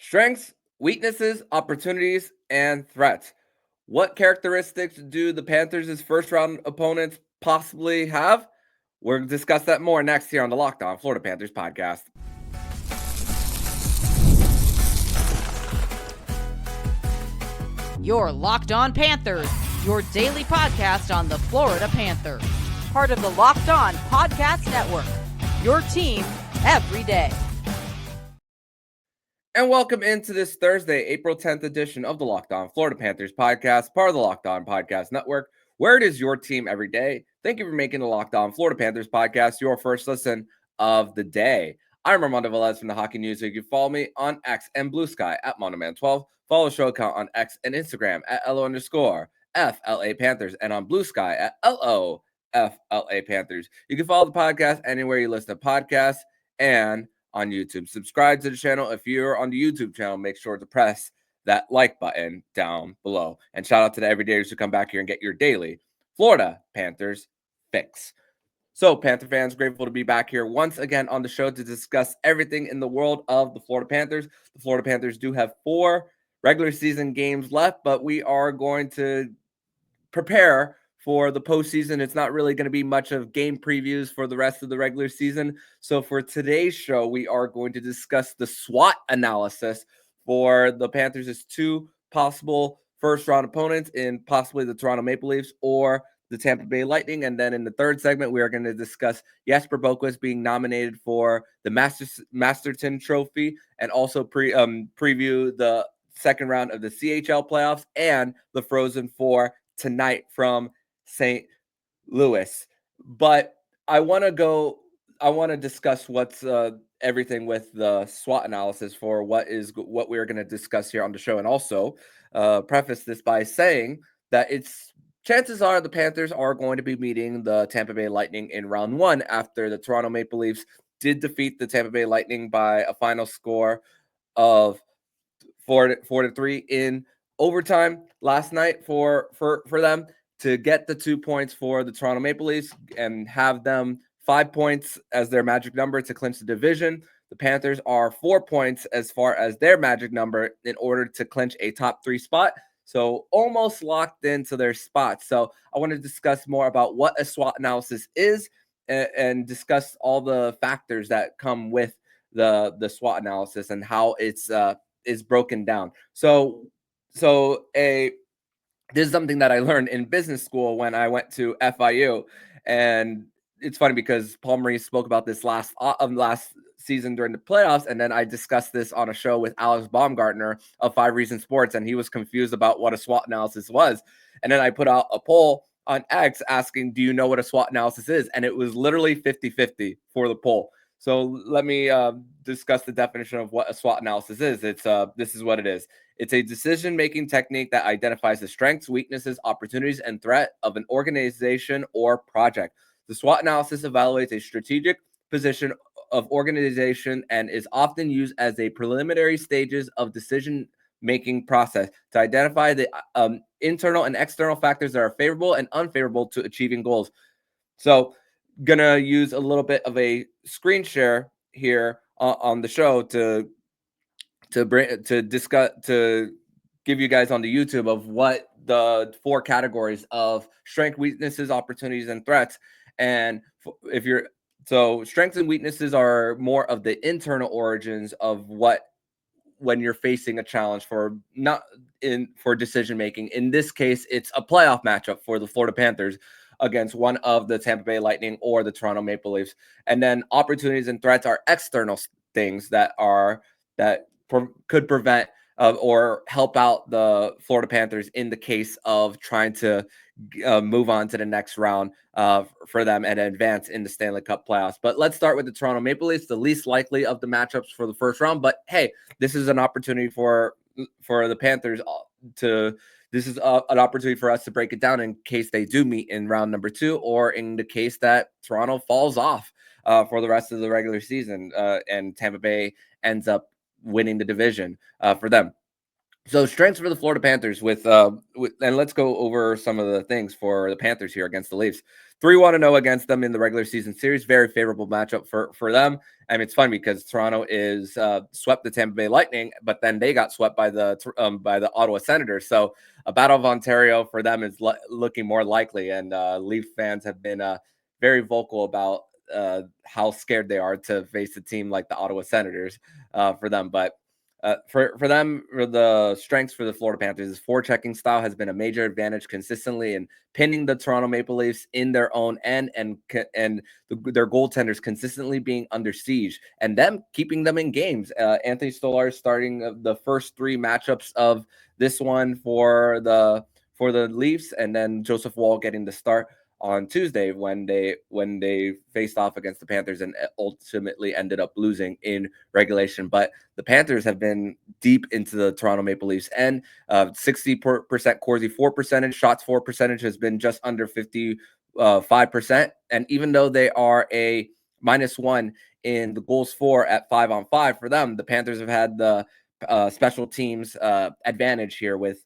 Strengths, weaknesses, opportunities, and threats. What characteristics do the Panthers' first round opponents possibly have? We're going to discuss that more next here on the Locked On Florida Panthers podcast. Your Locked On Panthers, your daily podcast on the Florida Panthers. Part of the Locked On Podcast Network, your team every day. And welcome into this Thursday, April 10th edition of the Locked On Florida Panthers podcast, part of the Locked On Podcast Network, where it is your team every day. Thank you for making the Locked On Florida Panthers podcast your first listen of the day. I'm Armando Velez from the Hockey News. So you can follow me on X and Blue Sky at Monoman12. Follow the show account on X and Instagram at LO_FLA Panthers and on Blue Sky at LOFLA Panthers. You can follow the podcast anywhere you listen to podcasts and on YouTube. Subscribe to the channel. If you're on the YouTube channel, make sure to press that like button down below. And shout out to the everydayers who come back here and get your daily Florida Panthers fix. So, Panther fans, grateful to be back here once again on the show to discuss everything in the world of the Florida Panthers. The Florida Panthers do have 4 regular season games left, but we are going to prepare for the postseason. It's not really going to be much of game previews for the rest of the regular season. So for today's show, we are going to discuss the SWOT analysis for the Panthers' 2 possible first-round opponents in possibly the Toronto Maple Leafs or the Tampa Bay Lightning. And then in the third segment, we are going to discuss Jesper Boqvist being nominated for the Masterton Trophy and also preview the second round of the CHL playoffs and the Frozen Four tonight from St. Louis. But I want to discuss what's everything with the SWOT analysis for what we're going to discuss here on the show, and also preface this by saying that chances are the Panthers are going to be meeting the Tampa Bay Lightning in round 1 after the Toronto Maple Leafs did defeat the Tampa Bay Lightning by a final score of 4-3 in overtime last night for them to get the 2 points for the Toronto Maple Leafs and have them 5 points as their magic number to clinch the division. The Panthers are 4 points as far as their magic number in order to clinch a top 3 spot. So almost locked into their spot. So I want to discuss more about what a SWOT analysis is and discuss all the factors that come with the SWOT analysis and how it's is broken down. So this is something that I learned in business school when I went to FIU, and it's funny because Paul Maurice spoke about this last season during the playoffs, and then I discussed this on a show with Alex Baumgartner of 5 Reasons Sports, and he was confused about what a SWOT analysis was. And then I put out a poll on X asking, do you know what a SWOT analysis is? And it was literally 50-50 for the poll. So let me discuss the definition of what a SWOT analysis is. This is what it is. It's a decision-making technique that identifies the strengths, weaknesses, opportunities, and threat of an organization or project. The SWOT analysis evaluates a strategic position of organization and is often used as a preliminary stages of decision-making process to identify the internal and external factors that are favorable and unfavorable to achieving goals. So, gonna use a little bit of a screen share here on the show to give you guys on the YouTube of what the 4 categories of strength, weaknesses, opportunities, and threats. And strengths and weaknesses are more of the internal origins of when you're facing a challenge for decision making. In this case, it's a playoff matchup for the Florida Panthers against one of the Tampa Bay Lightning or the Toronto Maple Leafs. And then opportunities and threats are external things that could prevent or help out the Florida Panthers in the case of trying to move on to the next round for them and advance in the Stanley Cup playoffs. But let's start with the Toronto Maple Leafs, the least likely of the matchups for the first round. But hey, this is an opportunity for the Panthers this is an opportunity for us to break it down in case they do meet in round number 2, or in the case that Toronto falls off for the rest of the regular season and Tampa Bay ends up winning the division for them. So strengths for the Florida Panthers and let's go over some of the things for the Panthers here against the Leafs. 3-1-0 against them in the regular season series. Very favorable matchup for them. I mean, it's funny because Toronto is swept the Tampa Bay Lightning, but then they got swept by the Ottawa Senators. So a Battle of Ontario for them is looking more likely. And Leaf fans have been very vocal about how scared they are to face a team like the Ottawa Senators for them. But for them, for the strengths for the Florida Panthers, forechecking style has been a major advantage consistently in pinning the Toronto Maple Leafs in their own end, and their goaltenders consistently being under siege and them keeping them in games. Anthony Stolarz starting the first three matchups of this one for the Leafs, and then Joseph Woll getting the start on Tuesday when they faced off against the Panthers and ultimately ended up losing in regulation. But the Panthers have been deep into the Toronto Maple Leafs, and 60% Corsi for percentage, shots for percentage has been just under 55%. And even though they are a -1 in the goals for at 5-on-5 for them, the Panthers have had the special teams advantage here with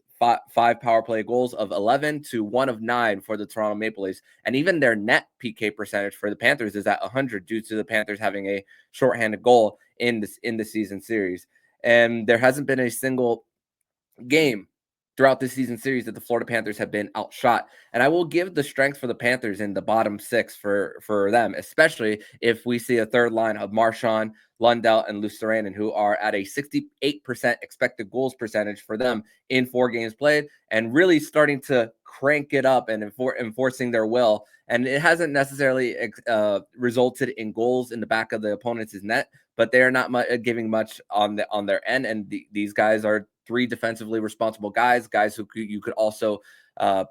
five power play goals of 11 to 1 of 9 for the Toronto Maple Leafs. And even their net PK percentage for the Panthers is at 100 due to the Panthers having a shorthanded goal in the season series. And there hasn't been a single game throughout this season series that the Florida Panthers have been outshot. And I will give the strength for the Panthers in the bottom six for them, especially if we see a third line of Marchand, Lundell, and Lucieranen, who are at a 68% expected goals percentage for them in 4 games played, and really starting to crank it up and enforcing their will. And it hasn't necessarily resulted in goals in the back of the opponent's net, but they are not giving much on their end. And these guys are 3 defensively responsible guys who you could also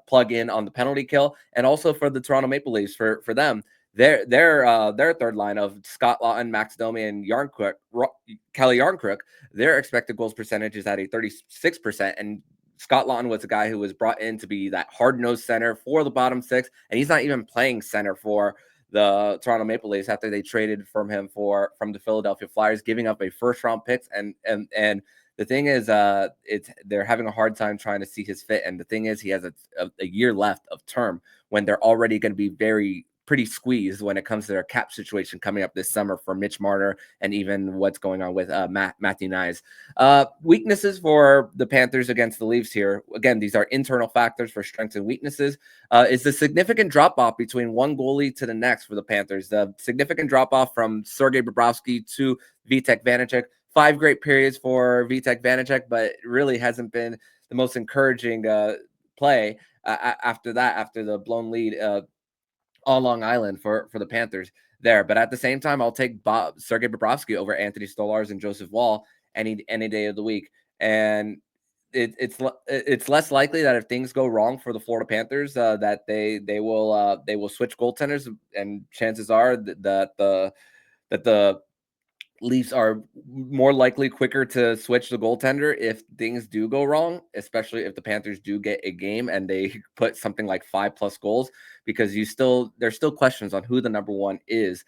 plug in on the penalty kill. And also for the Toronto Maple Leafs, for them, their third line of Scott Laughton, Max Domi, and Kelly Yarncrook, their expected goals percentage is at a 36%. And Scott Laughton was a guy who was brought in to be that hard-nosed center for the bottom 6, and he's not even playing center for the Toronto Maple Leafs after they traded from the Philadelphia Flyers, giving up a first-round picks. And the thing is, they're having a hard time trying to see his fit. And the thing is, he has a year left of term when they're already going to be pretty squeezed when it comes to their cap situation coming up this summer for Mitch Marner and even what's going on with Matthew Nyes. Weaknesses for the Panthers against the Leafs here. Again, these are internal factors for strengths and weaknesses. Is the significant drop-off between one goalie to the next for the Panthers. The significant drop-off from Sergei Bobrovsky to Vitek Vanacek. 5 great periods for Vitek Vanacek, but it really hasn't been the most encouraging play after the blown lead on Long Island for the Panthers there. But at the same time, I'll take Sergei Bobrovsky over Anthony Stolarz and Joseph Woll any day of the week. And it's less likely that if things go wrong for the Florida Panthers, that they will switch goaltenders, and chances are that the Leafs are more likely quicker to switch the goaltender if things do go wrong, especially if the Panthers do get a game and they put something like 5+ goals, because there's still questions on who the number 1 is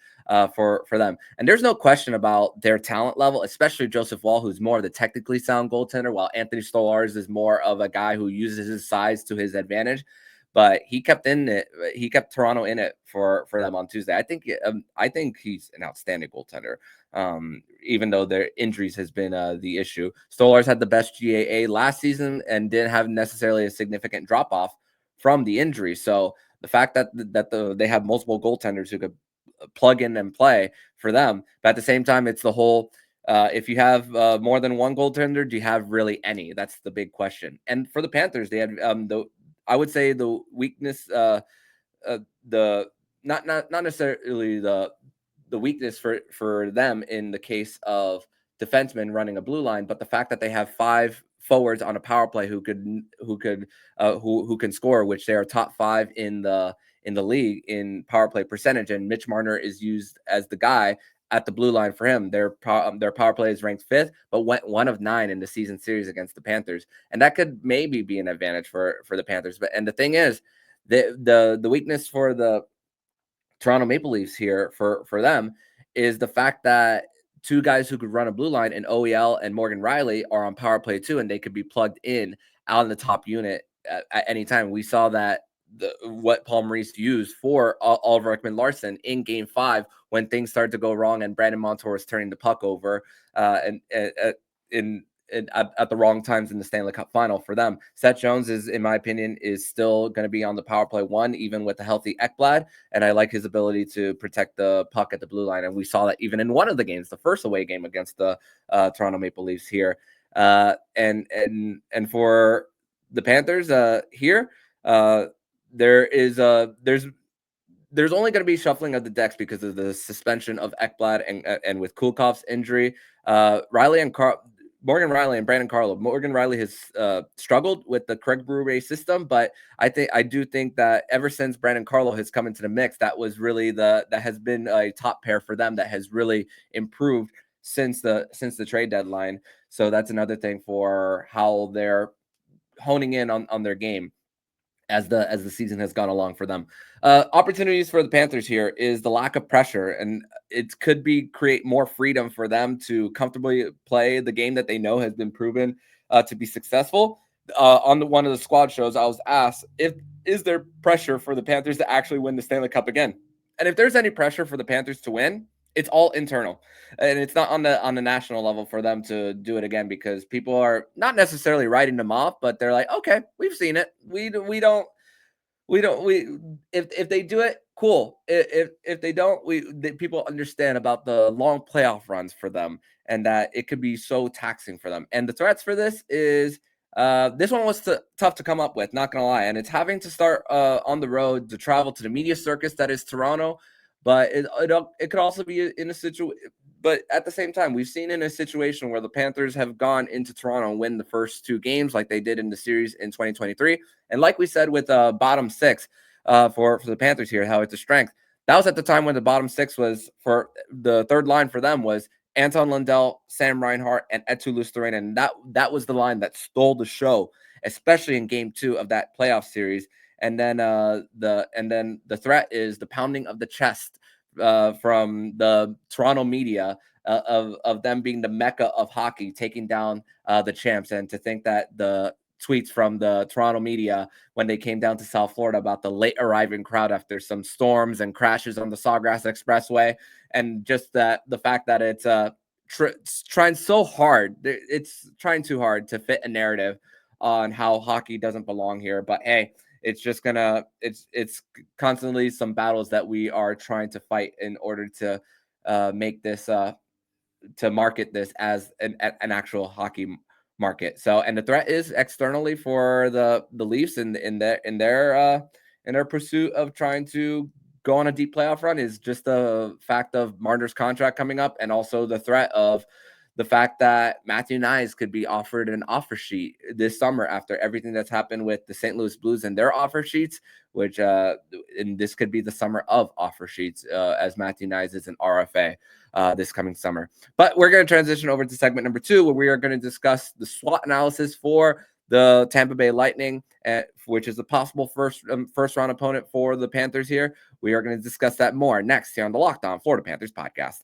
for them. And there's no question about their talent level, especially Joseph Woll, who's more of the technically sound goaltender, while Anthony Stolarz is more of a guy who uses his size to his advantage. But he kept Toronto in it for them on Tuesday. I think he's an outstanding goaltender. Even though their injuries has been the issue. Stolarz had the best GAA last season and didn't have necessarily a significant drop off from the injury. So the fact that they have multiple goaltenders who could plug in and play for them, but at the same time, it's the whole. If you have more than one goaltender, do you have really any? That's the big question. And for the Panthers, they had I would say the weakness, the not necessarily the weakness for them in the case of defensemen running a blue line, but the fact that they have 5 forwards on a power play who can score, which they are top 5 in the league in power play percentage, and Mitch Marner is used as the guy at the blue line for him. Their power play is ranked 5th, but went 1 of 9 in the season series against the Panthers, and that could maybe be an advantage for the Panthers. But the thing is, the weakness for the Toronto Maple Leafs here for them is the fact that two guys who could run a blue line, and OEL and Morgan Riley are on power play too, and they could be plugged in out in the top unit at any time. We saw that what Paul Maurice used for Oliver Ekman-Larsson in Game 5 when things started to go wrong and Brandon Montour was turning the puck over at the wrong times in the Stanley Cup final for them. Seth Jones is, in my opinion, is still going to be on the power play 1, even with the healthy Ekblad, and I like his ability to protect the puck at the blue line, and we saw that even in one of the games, the first away game against the Toronto Maple Leafs here. And for the Panthers here, there's only going to be shuffling of the decks because of the suspension of Ekblad and with Kulkov's injury. Morgan Riley and Brandon Carlo. Morgan Riley has struggled with the Craig Brewer system, but I do think that ever since Brandon Carlo has come into the mix, that was really that has been a top pair for them that has really improved since the trade deadline. So that's another thing for how they're honing in on their game as the season has gone along for them. Opportunities for the Panthers here is the lack of pressure, and it could create more freedom for them to comfortably play the game that they know has been proven to be successful. On one of the squad shows, I was asked is there pressure for the Panthers to actually win the Stanley Cup again? And if there's any pressure for the Panthers to win, it's all internal, and it's not on the national level for them to do it again, because people are not necessarily writing them off, but they're like, okay, we've seen it. If they do it, cool. If they don't, people understand about the long playoff runs for them and that it could be so taxing for them. And the threats for this is this one was tough to come up with, not gonna lie, and it's having to start on the road to travel to the media circus that is Toronto. But it could also be in a situation. But at the same time, we've seen in a situation where the Panthers have gone into Toronto and win the first 2 games like they did in the series in 2023. And like we said with bottom 6 for the Panthers here, how it's a strength. That was at the time when the bottom 6 was, for the third line for them, was Anton Lundell, Sam Reinhart, and Eetu Luostarinen. And that was the line that stole the show, especially in Game 2 of that playoff series. And then the threat is the pounding of the chest from the Toronto media of them being the mecca of hockey, taking down the champs. And to think that the tweets from the Toronto media when they came down to South Florida about the late arriving crowd after some storms and crashes on the Sawgrass Expressway, and just the fact that it's trying so hard, it's trying too hard to fit a narrative on how hockey doesn't belong here. But hey, it's just it's constantly some battles that we are trying to fight in order to make this to market this as an actual hockey market. So, and the threat is externally for the Leafs in their pursuit of trying to go on a deep playoff run is just the fact of Marner's contract coming up, and also the threat of the fact that Matthew Knies could be offered an offer sheet this summer after everything that's happened with the St. Louis Blues and their offer sheets, which and this could be the summer of offer sheets as Matthew Knies is an RFA this coming summer. But we're going to transition over to segment number 2, where we are going to discuss the SWOT analysis for the Tampa Bay Lightning, which is a possible first round opponent for the Panthers here. We are going to discuss that more next here on the Locked On Florida Panthers podcast.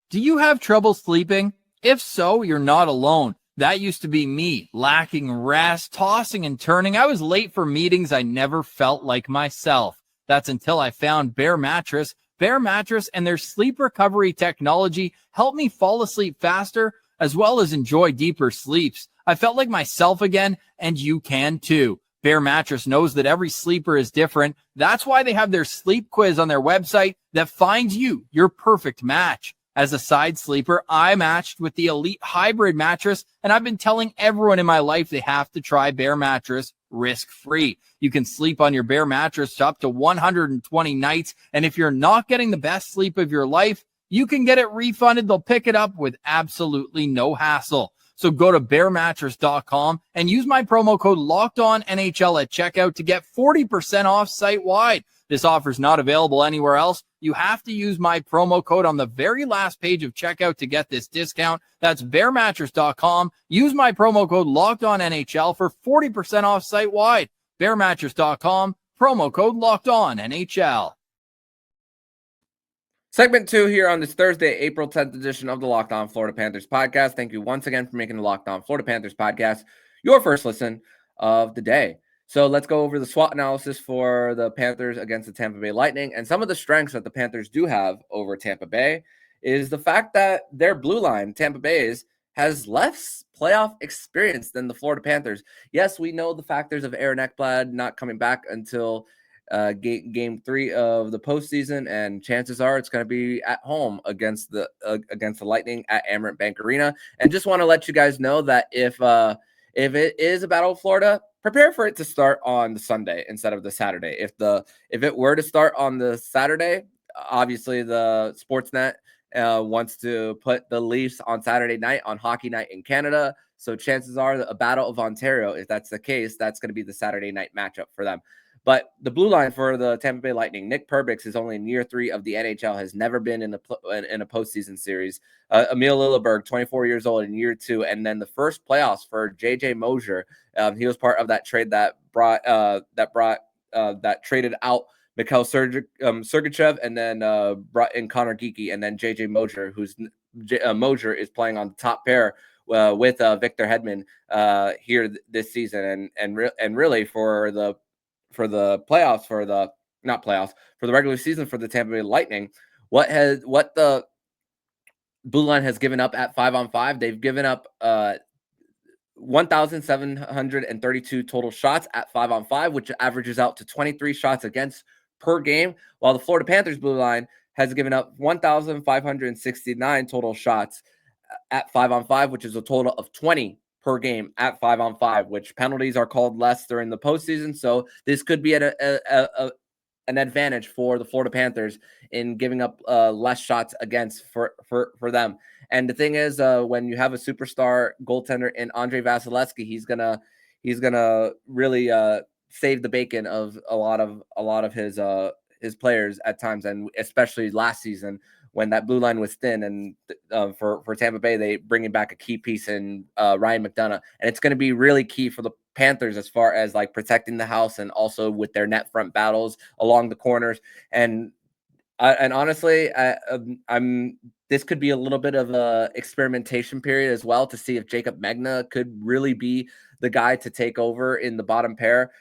Do you have trouble sleeping? If so, you're not alone. That used to be me, lacking rest, tossing and turning. I was late for meetings. I never felt like myself. That's until I found Bare Mattress. Bare Mattress and their sleep recovery technology helped me fall asleep faster, as well as enjoy deeper sleeps. I felt like myself again, and you can too. Bare Mattress knows that every sleeper is different. That's why they have their sleep quiz on their website that finds you your perfect match. As a side sleeper, I matched with the Elite Hybrid mattress, and I've been telling everyone in my life they have to try Bare Mattress risk-free. You can sleep on your Bare Mattress up to 120 nights, and if you're not getting the best sleep of your life, you can get it refunded. They'll pick it up with absolutely no hassle. So go to bearmattress.com and use my promo code LOCKEDONNHL at checkout to get 40% off site-wide. This offer is not available anywhere else. You have to use my promo code on the very last page of checkout to get this discount. That's bearmattress.com. Use my promo code LOCKEDONNHL for 40% off site-wide. Bearmattress.com, promo code LOCKEDONNHL. Segment 2 here on this Thursday, April 10th edition of the Locked On Florida Panthers podcast. Thank you once again for making the Locked On Florida Panthers podcast your first listen of the day. So let's go over the SWOT analysis for the Panthers against the Tampa Bay Lightning. And some of the strengths that the Panthers do have over Tampa Bay is the fact that their blue line, Tampa Bay's, has less playoff experience than the Florida Panthers. Yes, we know the factors of Aaron Ekblad not coming back until game 3 of the postseason, and chances are it's going to be at home against the Lightning at Amerant Bank Arena. And just want to let you guys know that if it is a Battle of Florida, prepare for it to start on the Sunday instead of the Saturday. If it were to start on the Saturday, obviously the Sportsnet wants to put the Leafs on Saturday night on Hockey Night in Canada. So chances are that a Battle of Ontario, if that's the case, that's going to be the Saturday night matchup for them. But the blue line for the Tampa Bay Lightning, Nick Perbix is only in year 3 of the NHL, has never been in a postseason series. Emil Lilleberg, 24 years old, in year 2, and then the first playoffs for J.J. Mosier. He was part of that trade that traded out Mikhail Sergachev and then brought in Connor Geekie, and then J.J. Mosier, Mosier is playing on the top pair with Victor Hedman here this season, and really for the playoffs, for the regular season for the Tampa Bay Lightning, what the blue line has given up at 5-on-5, they've given up 1,732 total shots at 5-on-5, which averages out to 23 shots against per game, while the Florida Panthers blue line has given up 1,569 total shots at 5-on-5, which is a total of 20 per game at 5-on-5, which penalties are called less during the postseason. So this could be an advantage for the Florida Panthers in giving up less shots against for them. And the thing is, when you have a superstar goaltender in Andrei Vasilevsky, he's gonna really save the bacon of a lot of his players at times, and especially last season when that blue line was thin, and for Tampa Bay, they bringing back a key piece in Ryan McDonough, and it's going to be really key for the Panthers as far as like protecting the house and also with their net front battles along the corners. And honestly, this could be a little bit of a experimentation period as well to see if Jacob Megna could really be the guy to take over in the bottom pair.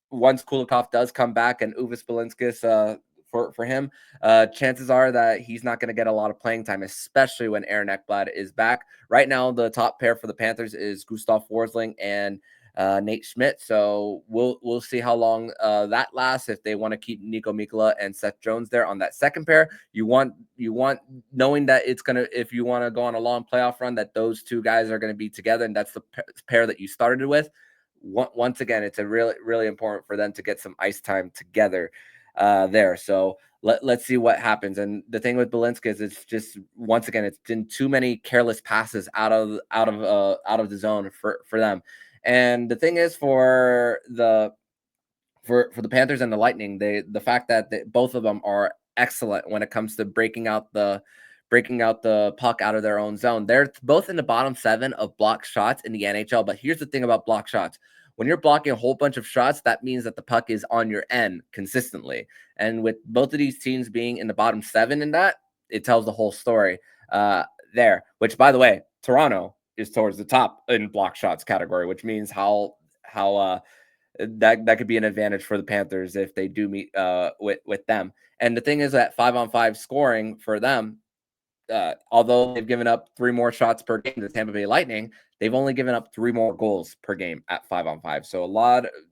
Once Kulikov does come back and Uvis Belinskis for him, chances are that he's not going to get a lot of playing time, especially when Aaron Ekblad is back. Right now, the top pair for the Panthers is Gustav Forsling and Nate Schmidt. So we'll see how long that lasts. If they want to keep Nico Mikkola and Seth Jones there on that second pair, you want knowing that it's gonna, if you want to go on a long playoff run, that those two guys are going to be together, and that's the pair that you started with. Once again, it's a really important for them to get some ice time together there. So let's see what happens. And the thing with Belinski is it's just, once again, it's been too many careless passes out of the zone for them. And the thing is for the Panthers and the Lightning, the fact that both of them are excellent when it comes to breaking out the puck out of their own zone. They're both in the bottom 7 of blocked shots in the NHL. But here's the thing about blocked shots. When you're blocking a whole bunch of shots, that means that the puck is on your end consistently. And with both of these teams being in the bottom 7 in that, it tells the whole story there. Which, by the way, Toronto is towards the top in block shots category, which means how that could be an advantage for the Panthers if they do meet with them. And the thing is that 5-on-5 scoring for them, although they've given up 3 more shots per game to the Tampa Bay Lightning, they've only given up 3 more goals per game at 5-on-5.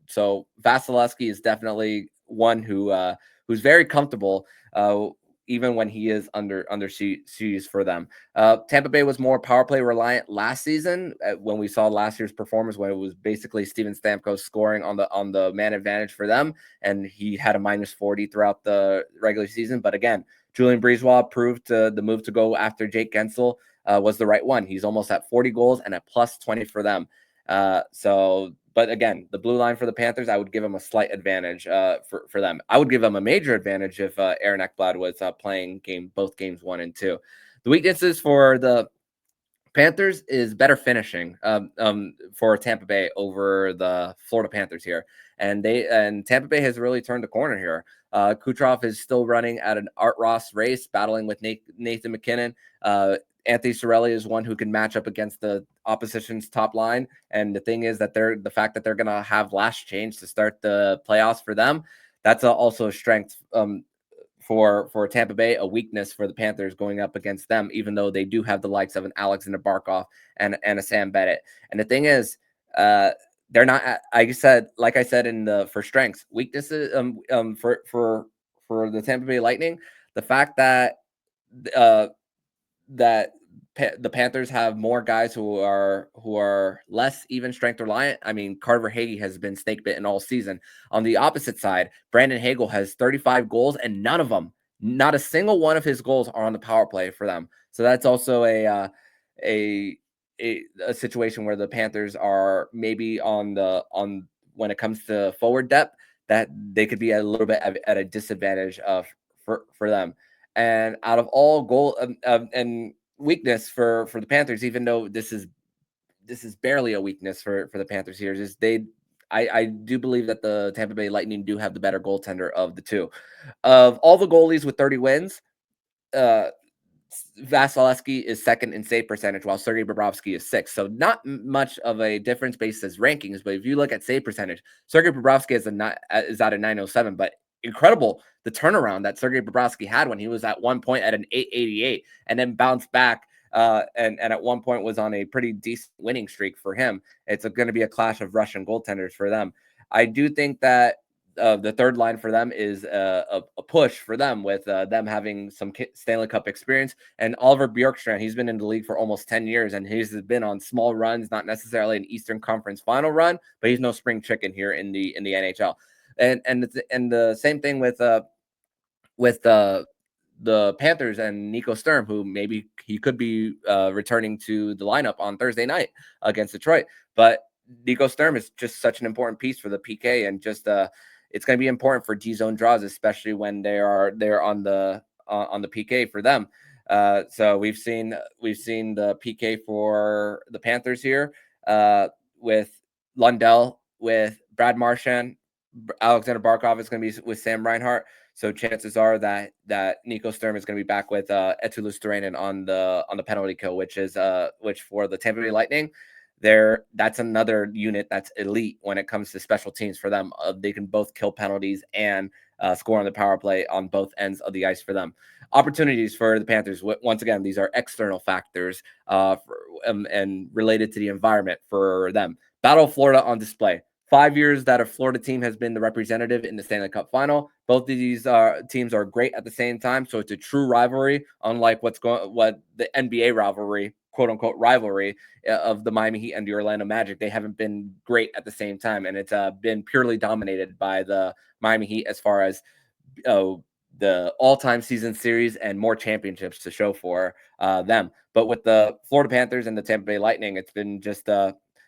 So Vasilevsky is definitely one who's very comfortable even when he is under siege for them. Tampa Bay was more power play reliant last season when we saw last year's performance, when it was basically Steven Stamkos scoring on the man advantage for them, and he had a -40 throughout the regular season. But again, Julian Breezewall proved the move to go after Jake Gensel was the right one. He's almost at 40 goals and a +20 for them. But again, the blue line for the Panthers, I would give them a slight advantage for them. I would give them a major advantage if Aaron Ekblad was playing both games 1 and 2. The weaknesses for the Panthers is better finishing for Tampa Bay over the Florida Panthers here. And Tampa Bay has really turned a corner here. Kucherov is still running at an Art Ross race, battling with Nathan McKinnon. Anthony Cirelli is one who can match up against the opposition's top line. And the thing is that the fact that they're going to have last change to start the playoffs for them, that's also a strength for Tampa Bay, a weakness for the Panthers going up against them, even though they do have the likes of an Alexander Barkov and a Sam Bennett. And the thing is, they're not, like I said in the for strengths, weaknesses for the Tampa Bay Lightning, the fact that the Panthers have more guys who are less even strength reliant. I mean, Carver Hagee has been snake bitten all season. On the opposite side, Brandon Hagel has 35 goals, and not a single one of his goals are on the power play for them. So that's also a situation where the Panthers are maybe on when it comes to forward depth, that they could be a little bit at a disadvantage for them. And out of all goal and weakness for the Panthers, even though this is barely a weakness for the Panthers here, is I do believe that the Tampa Bay Lightning do have the better goaltender of the two. Of all the goalies with 30 wins, Vasilevsky is second in save percentage, while Sergei Bobrovsky is sixth. So not much of a difference based as rankings. But if you look at save percentage, Sergei Bobrovsky is at a 907. But incredible the turnaround that Sergei Bobrovsky had when he was at one point at an 888 and then bounced back. And at one point was on a pretty decent winning streak for him. It's going to be a clash of Russian goaltenders for them. I do think that the third line for them is a push for them with them having some Stanley Cup experience. And Oliver Bjorkstrand, he's been in the league for almost 10 years, and he's been on small runs, not necessarily an Eastern Conference final run, but he's no spring chicken here in the NHL. And the same thing with the Panthers and Nico Sturm, who maybe he could be returning to the lineup on Thursday night against Detroit. But Nico Sturm is just such an important piece for the PK, and just it's going to be important for D-zone draws, especially when they're on the PK for them. So we've seen the PK for the Panthers here with Lundell, with Brad Marchand. Alexander Barkov is going to be with Sam Reinhart. So chances are that Nico Sturm is going to be back with Eetu Luostarinen on the penalty kill, which for the Tampa Bay Lightning, that's another unit that's elite when it comes to special teams for them. They can both kill penalties and score on the power play on both ends of the ice for them. Opportunities for the Panthers. Once again, these are external factors and related to the environment for them. Battle of Florida on display. 5 years that a Florida team has been the representative in the Stanley Cup final. Both of these teams are great at the same time. So it's a true rivalry, unlike what the NBA rivalry, quote unquote rivalry of the Miami Heat and the Orlando Magic. They haven't been great at the same time. And it's been purely dominated by the Miami Heat as far as the all-time season series and more championships to show for them. But with the Florida Panthers and the Tampa Bay Lightning, it's been just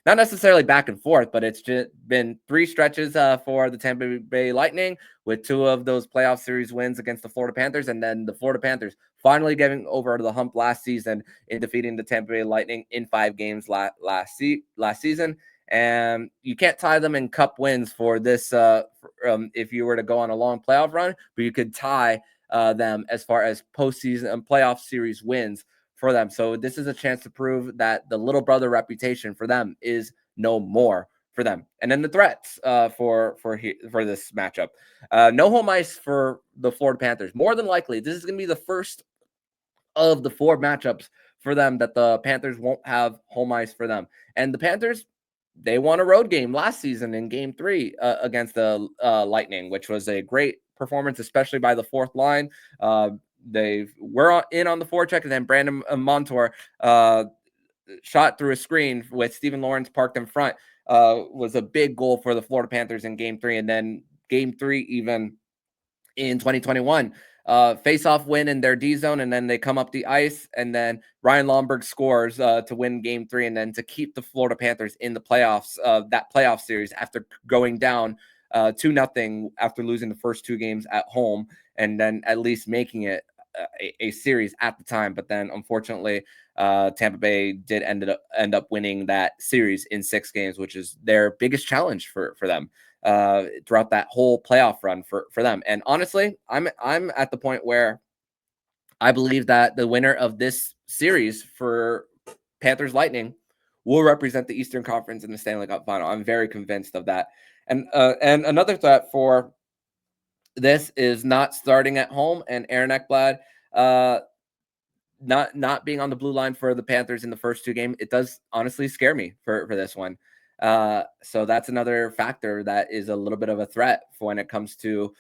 not necessarily back and forth, but it's just been three stretches for the Tampa Bay Lightning, with two of those playoff series wins against the Florida Panthers, and then the Florida Panthers finally getting over the hump last season in defeating the Tampa Bay Lightning in 5 games last season. And you can't tie them in cup wins for this if you were to go on a long playoff run, but you could tie them as far as postseason and playoff series wins for them. So this is a chance to prove that the little brother reputation for them is no more for them. And then the threats for this matchup. No home ice for the Florida Panthers. More than likely, this is going to be the first of the 4 matchups for them that the Panthers won't have home ice for them. And the Panthers, they won a road game last season in Game 3 against the Lightning, which was a great performance, especially by the fourth line. They were in on the forecheck, and then Brandon Montour shot through a screen with Stephen Lawrence parked in front. Was a big goal for the Florida Panthers in Game 3, and then Game 3 even in 2021. Face-off win in their D zone, and then they come up the ice, and then Ryan Lomberg scores to win Game 3, and then to keep the Florida Panthers in the playoffs, that playoff series after going down 2-0 after losing the first 2 games at home, and then at least making it a series at the time. But then unfortunately Tampa Bay did end up winning that series in 6 games, which is their biggest challenge for them. throughout that whole playoff run for them. And honestly, I'm at the point where I believe that the winner of this series for Panthers Lightning will represent the Eastern Conference in the Stanley Cup final. I'm very convinced of that. And another threat for this is not starting at home, and Aaron Ekblad not being on the blue line for the Panthers in the first two games. It does honestly scare me for this one. So that's another factor that is a little bit of a threat for when it comes to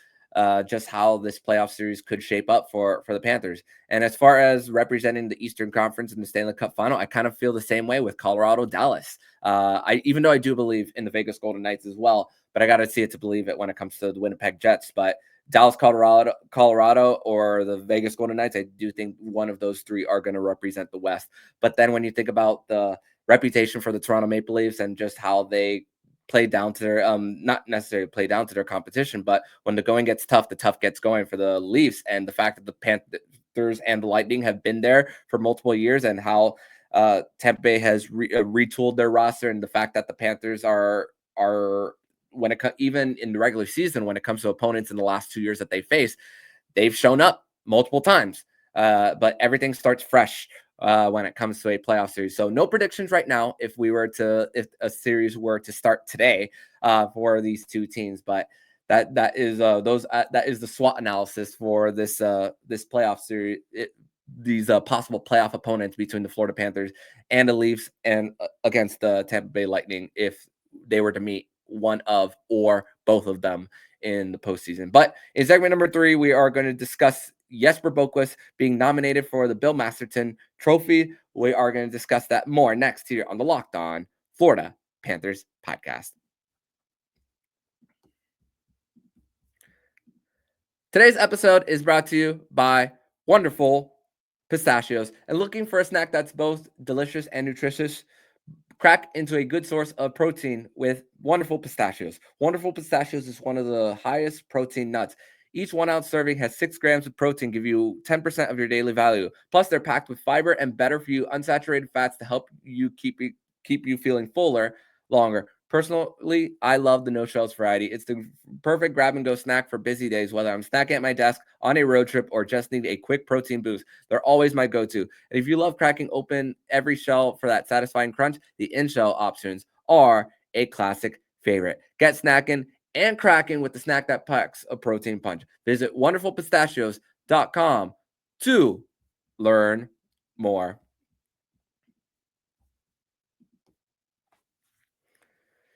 just how this playoff series could shape up for the Panthers. And as far as representing the Eastern Conference in the Stanley Cup final, I kind of feel the same way with Colorado, Dallas. Even though I do believe in the Vegas Golden Knights as well, but I got to see it to believe it when it comes to the Winnipeg Jets. But Dallas, Colorado, or the Vegas Golden Knights, I do think one of those three are going to represent the West. But then when you think about the reputation for the Toronto Maple Leafs and just how they play down to their not necessarily play down to their competition, but when the going gets tough, the tough gets going for the Leafs, and the fact that the Panthers and the Lightning have been there for multiple years, and how Tampa Bay has retooled their roster, and the fact that the Panthers are when it even in the regular season, when it comes to opponents in the last 2 years that they face, they've shown up multiple times. But everything starts fresh when it comes to a playoff series. So no predictions right now if a series were to start today for these two teams. But that is the SWOT analysis for this playoff series. These possible playoff opponents between the Florida Panthers and the Leafs, and against the Tampa Bay Lightning if they were to meet one of or both of them in the postseason. But in segment number 3, we are going to discuss Jesper Boqvist being nominated for the Bill Masterton Trophy. We are going to discuss that more next here on the Locked On Florida Panthers podcast. Today's episode is brought to you by wonderful Pistachios. And looking for a snack that's both delicious and nutritious? Crack into a good source of protein with Wonderful Pistachios. Wonderful Pistachios is one of the highest protein nuts. Each 1 ounce serving has 6 grams of protein, give you 10% of your daily value. Plus, they're packed with fiber and better for you unsaturated fats to help you keep you feeling fuller longer. Personally, I love the no shells variety. It's the perfect grab and go snack for busy days, whether I'm snacking at my desk, on a road trip, or just need a quick protein boost. They're always my go-to. And if you love cracking open every shell for that satisfying crunch, the in-shell options are a classic favorite. Get snacking and cracking with the snack that packs a protein punch. Visit wonderfulpistachios.com to learn more.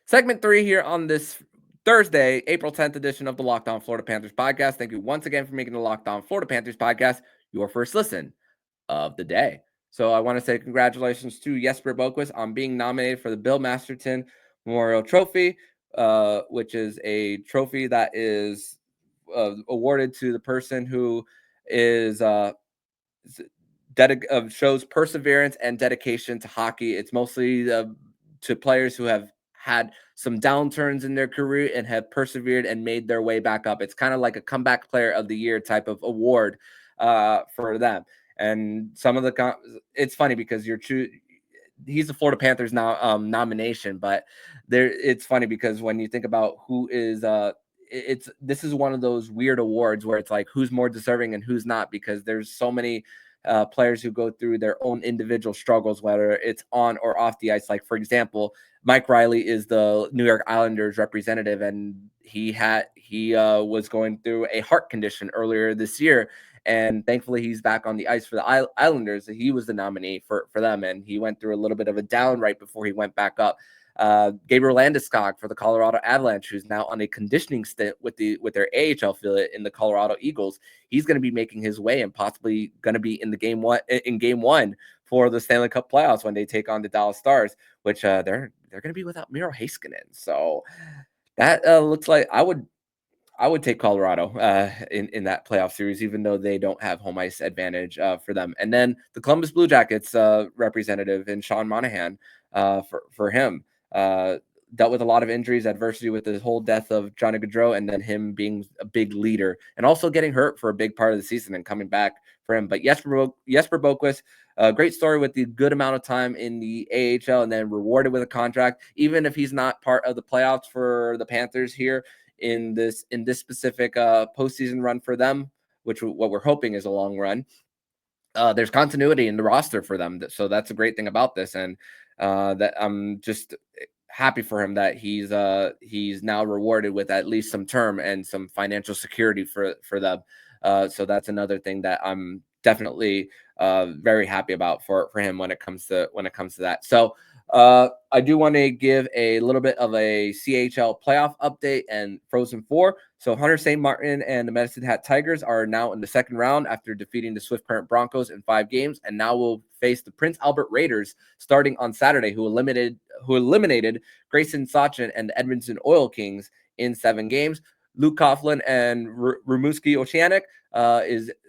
Segment 3 here on this Thursday, April 10th edition of the Locked On Florida Panthers podcast. Thank you once again for making the Locked On Florida Panthers podcast your first listen of the day. So I want to say congratulations to Jesper Boqvist on being nominated for the Bill Masterton Memorial Trophy, which is a trophy that is awarded to the person who is shows perseverance and dedication to hockey. It's mostly to players who have had some downturns in their career and have persevered and made their way back up. It's kind of like a comeback player of the year type of award for them. And some of it's funny because he's the Florida Panthers now nomination, but it's funny because when you think about who is this is one of those weird awards where it's like who's more deserving and who's not, because there's so many players who go through their own individual struggles, whether it's on or off the ice. Like, for example, Mike Riley is the New York Islanders representative, and he was going through a heart condition earlier this year, and thankfully he's back on the ice for the Islanders. He was the nominee for them, and he went through a little bit of a down right before he went back up. Gabriel Landeskog for the Colorado Avalanche, who's now on a conditioning stint with their AHL affiliate in the Colorado Eagles. He's going to be making his way and possibly going to be in game one for the Stanley Cup playoffs when they take on the Dallas Stars, which they're going to be without Miro Heiskanen. So that looks like I would take Colorado in that playoff series, even though they don't have home ice advantage for them. And then the Columbus Blue Jackets representative in Sean Monahan for him. dealt with a lot of injuries, adversity with the whole death of Johnny Gaudreau, and then him being a big leader and also getting hurt for a big part of the season and coming back for him. But Jesper Boqvist, a great story with the good amount of time in the AHL and then rewarded with a contract, even if he's not part of the playoffs for the Panthers here in this specific postseason run for them, which what we're hoping is a long run. There's continuity in the roster for them. So that's a great thing about this. And that I'm just happy for him that he's now rewarded with at least some term and some financial security for them. So that's another thing that I'm definitely very happy about for him when it comes to that. So I do want to give a little bit of a CHL playoff update and Frozen Four. So Hunter St. Martin and the Medicine Hat Tigers are now in the second round after defeating the Swift Current Broncos in 5 games, and now will face the Prince Albert Raiders starting on Saturday, who eliminated Grayson Sachin and the Edmonton Oil Kings in 7 games. Luke Coughlin and Rimouski Oceanic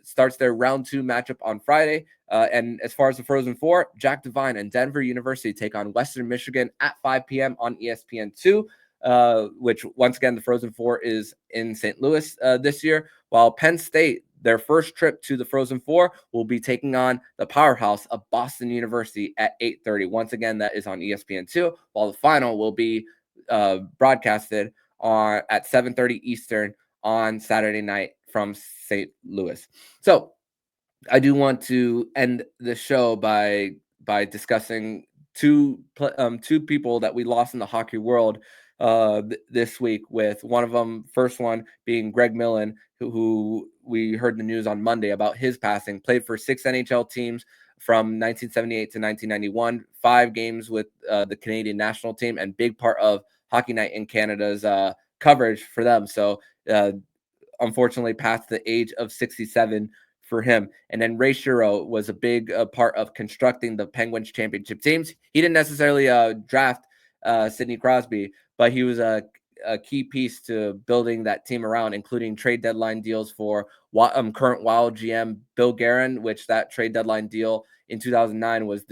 starts their round 2 matchup on Friday. And as far as the Frozen Four, Jack Devine and Denver University take on Western Michigan at 5 p.m. on ESPN2, which once again, the Frozen Four is in St. Louis this year, while Penn State, their first trip to the Frozen Four, will be taking on the powerhouse of Boston University at 8:30. Once again, that is on ESPN2, while the final will be broadcasted at 7:30 Eastern on Saturday night from St. Louis. So I do want to end the show by discussing two people that we lost in the hockey world this week, with one of them, first one being Greg Millen, who we heard the news on Monday about his passing. Played for 6 NHL teams from 1978 to 1991, 5 games with the Canadian national team, and big part of Hockey Night in Canada's coverage for them. So unfortunately passed the age of 67 for him. And then Ray Shero was a big part of constructing the Penguins championship teams. He didn't necessarily draft Sidney Crosby, but he was a key piece to building that team around, including trade deadline deals for current Wild GM Bill Guerin, which that trade deadline deal in 2009 was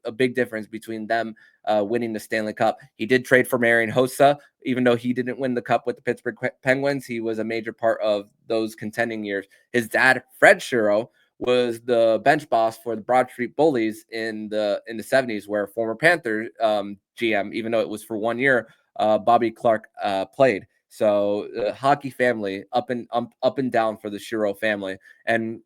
a big difference between them winning the Stanley Cup. He did trade for Marian Hossa, even though he didn't win the cup with the Pittsburgh Penguins. He was a major part of those contending years. His dad, Fred Shero, was the bench boss for the Broad Street Bullies in the 70s, where former Panther GM, even though it was for 1 year, Bobby Clark played. So hockey family up and down for the Shero family. And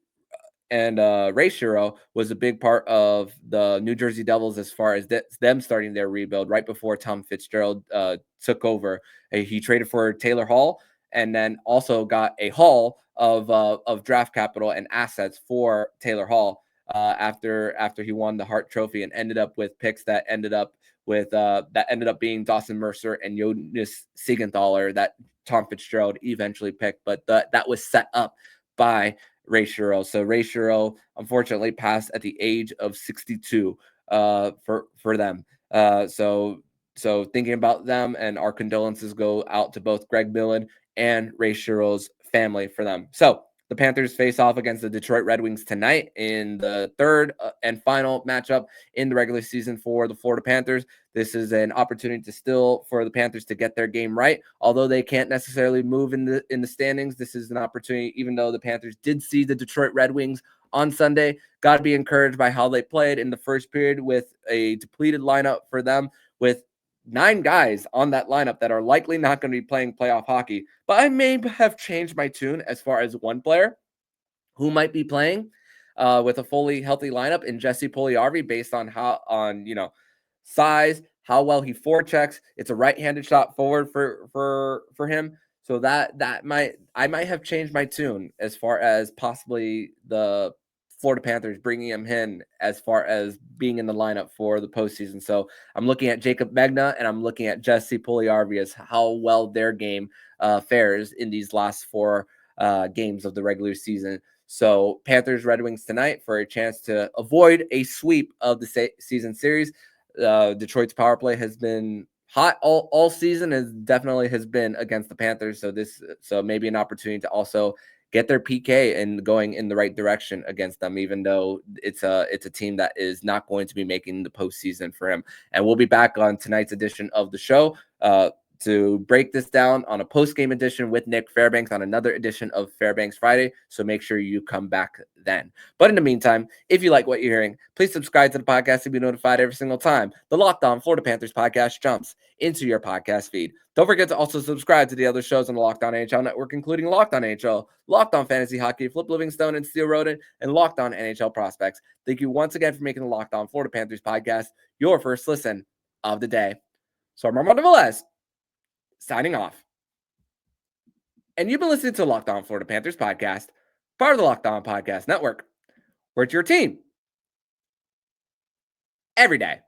Ray Shero was a big part of the New Jersey Devils as far as them starting their rebuild right before Tom Fitzgerald took over. He traded for Taylor Hall, and then also got a haul of draft capital and assets for Taylor Hall after he won the Hart Trophy, and ended up with picks that ended up being Dawson Mercer and Jonas Siegenthaler that Tom Fitzgerald eventually picked, but that was set up by Ray Shero. So Ray Shero unfortunately passed at the age of 62 for them. So thinking about them, and our condolences go out to both Greg Millen and Ray Shero's family for them. So the Panthers face off against the Detroit Red Wings tonight in the third and final matchup in the regular season for the Florida Panthers. This is an opportunity for the Panthers to get their game right. Although they can't necessarily move in the standings, this is an opportunity, even though the Panthers did see the Detroit Red Wings on Sunday. Got to be encouraged by how they played in the first period with a depleted lineup for them, with 9 guys on that lineup that are likely not going to be playing playoff hockey. But I may have changed my tune as far as one player who might be playing with a fully healthy lineup in Jesse Puljujärvi, based on size, how well he forechecks. It's a right-handed shot forward for him. So I might have changed my tune as far as possibly the Florida Panthers bringing him in as far as being in the lineup for the postseason. So I'm looking at Jacob Megna and I'm looking at Jesse Puljujärvi as how well their game fares in these last 4 games of the regular season. So Panthers Red Wings tonight for a chance to avoid a sweep of the season series. Detroit's power play has been hot all season, and definitely has been against the Panthers. So maybe an opportunity to also get their PK and going in the right direction against them, even though it's a team that is not going to be making the postseason for him. And we'll be back on tonight's edition of the show to break this down on a post-game edition with Nick Fairbanks on another edition of Fairbanks Friday. So make sure you come back then. But in the meantime, if you like what you're hearing, please subscribe to the podcast to be notified every single time the Locked On Florida Panthers podcast jumps into your podcast feed. Don't forget to also subscribe to the other shows on the Locked On NHL Network, including Locked On NHL, Locked On Fantasy Hockey, Flip Livingstone and Steel Rodent, and Locked On NHL Prospects. Thank you once again for making the Locked On Florida Panthers podcast your first listen of the day. So I'm Armando Velez, signing off. And you've been listening to Locked On Florida Panthers podcast, part of the Locked On Podcast Network, where it's your team every day.